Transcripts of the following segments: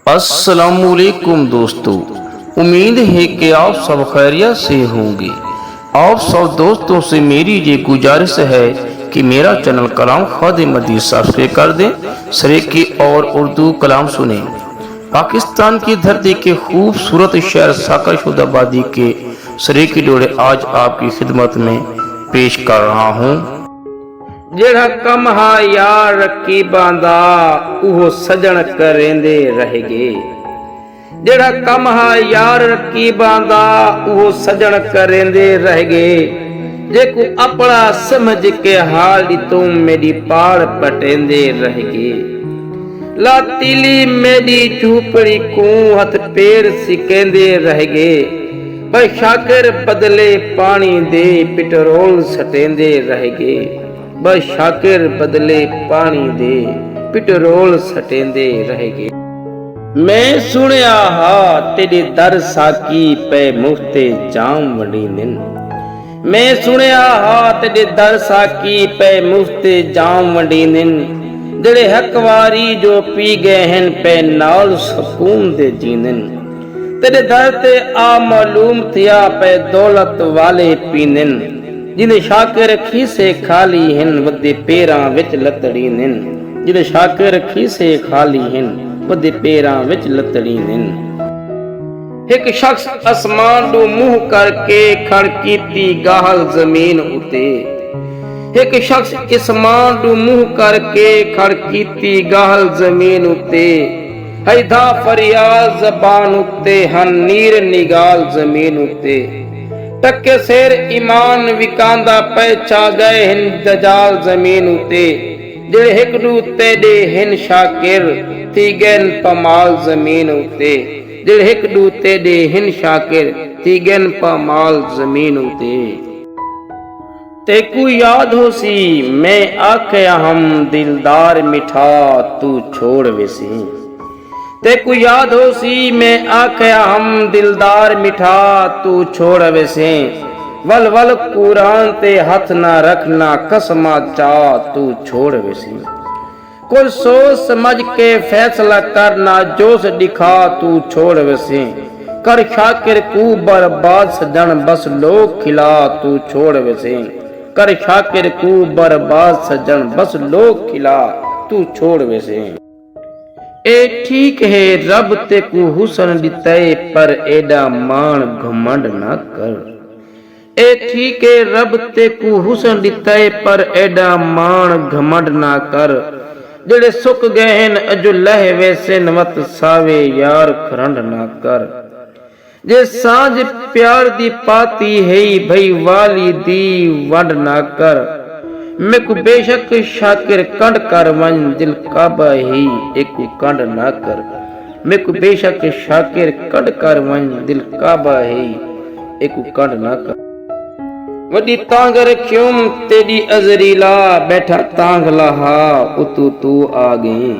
अस्सलामुअलैकुम दोस्तों, उम्मीद है कि आप सब खैरियत से होंगे। आप सब दोस्तों से मेरी ये गुजारिश है कि मेरा चैनल कलाम खादिम हदीस सब्सक्राइब कर दें, सरीकी और उर्दू कलाम सुने। पाकिस्तान की धरती के खूबसूरत शहर साकरशुदाबादी के सरीकी डोरे आज आपकी खिदमत में पेश कर रहा हूँ। जेड़ा कम हा यार रकीबां दा उहो सजण करेंदे रहगे। जेड़ा कम हा यार रकीबां दा उहो सजण करेंदे रहगे। जेको अपना समझ के हाल तू मेरी पाड़ पटेंदे रहगे। लातीली मेरी झूपड़ी को हथ पेड़ सिकेंदे रहगे। भाई शाकिर बदले पानी दे पेट्रोल सटेंदे रहगे। बस शाकिर बदले पानी दे पेट्रोल सटेंदे रहगे। मैं सुनिया हा तेरे दर साकी पे मुफ्ते जाम वड़ी दिन। मैं सुनिया हा तेरे दर साकी पे मुफ्ते जाम वड़ी दिन। जेड़े हकवारी जो पी गए हैं पे नाल सुकून दे जीनन। तेरे दर ते आ मालूम थिया पे दौलत वाले पीनन। जिन्हें शाकिर खीसे खाली हिन वदे पेरां विच लतड़ी निन। जिन्हें शाकिर खीसे खाली हिन वदे पेरां विच लतड़ी निन। एक शख्स आसमान दो मुंह करके खड़ कीती गाहल जमीन उते। एक शख्स आसमान दो मुंह करके खड़ कीती गाहल जमीन उते। हैदा फरियाद ज़बान उते हन नीर निगाल जमीन उते। टके शेर ईमान विकांदा पहचा गए हिन दजाल जमीन उते। जेड़े हिकड़ू तेडे हिन शाकिर थी गन पमाल जमीन उते। जेड़े हिकड़ू तेडे हिन शाकिर थी गन पमाल जमीन उते। तेकू याद हो सी मैं आखे हम दिलदार मिठा तू छोड़ वेसी। तेकू याद हो सी मैं आख्या हम दिलदार मिठा तू छोड़ वैसे। वल वल कुरान ते हथ ना रखना कसमा चा तू छोड़ वैसे। कुछ सोच समझ के फैसला करना जोश दिखा तू छोड़ वैसे। कर शाकिर को बर्बाद सजन बस लोग खिला तू छोड़ वैसे। कर शाकिर को बर्बाद सजन बस लोग खिला तू छोड़ वैसे। ए ठीक है रब ते को हुसन दिते पर एडा मान घमंड ना कर। ए ठीक है रब ते को हुसन दिते पर एडा मान घमंड ना कर। जेड़े सुक गए हैं अजो लह वैसे नवत सावे यार खरंड ना कर। जे सांझ प्यार दी पाती है भई वाली दी वंड ना कर। मैं को बेशक शाकिर कंड कर वन दिल काबा ही एक कंड ना कर। मैं को बेशक शाकिर कंड कर वन दिल काबा ही एक कंड ना कर। वडी तांग रख्यूं तेरी अजरीला बैठा तांग लहा उतू तू आ गई।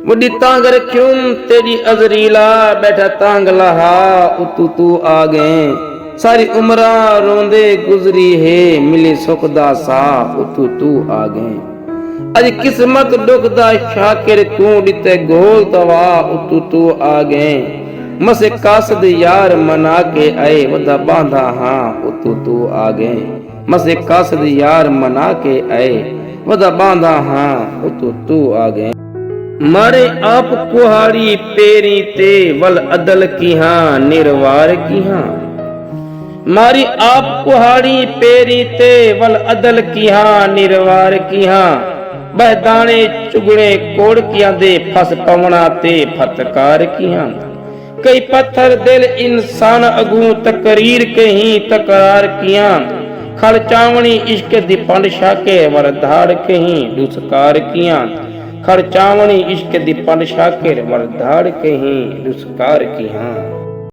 वडी तांग रख्यूं तेरी अजरीला बैठा तांग लहा उतू तू आ गए। सारी उम्रा रोंदे गुजरी है मिले सुख दा सा उतू तू आ गए। अज किस्मत दुखदा शाकिर तू दिते गोल दवा उतू तू आ गए। मसे कासद यार मना के आए वदा बांधा हाँ उतू तू आ गए। मसे कासद यार मना के आए वदा बांधा हाँ उतू तू आ गए। मारे आप कुहाड़ी पेरी ते वल अदल की हाँ निर्वार की हाँ। मारी आप कुहाड़ी पेरी ते वल अदल किया निर्वार किया। बहदाने चुगड़े कोड़ किया दे फस पवना ते फतकार किया। कई पत्थर दिल इंसान अगू तकरीर कहीं तकरार किया। खड़चावनी इश्क दी पंड शाके वर धाड़ कहीं दुस्कार किया। खड़चावनी इश्क दी पंड शाके वर धाड़ कहीं दुस्कार किया।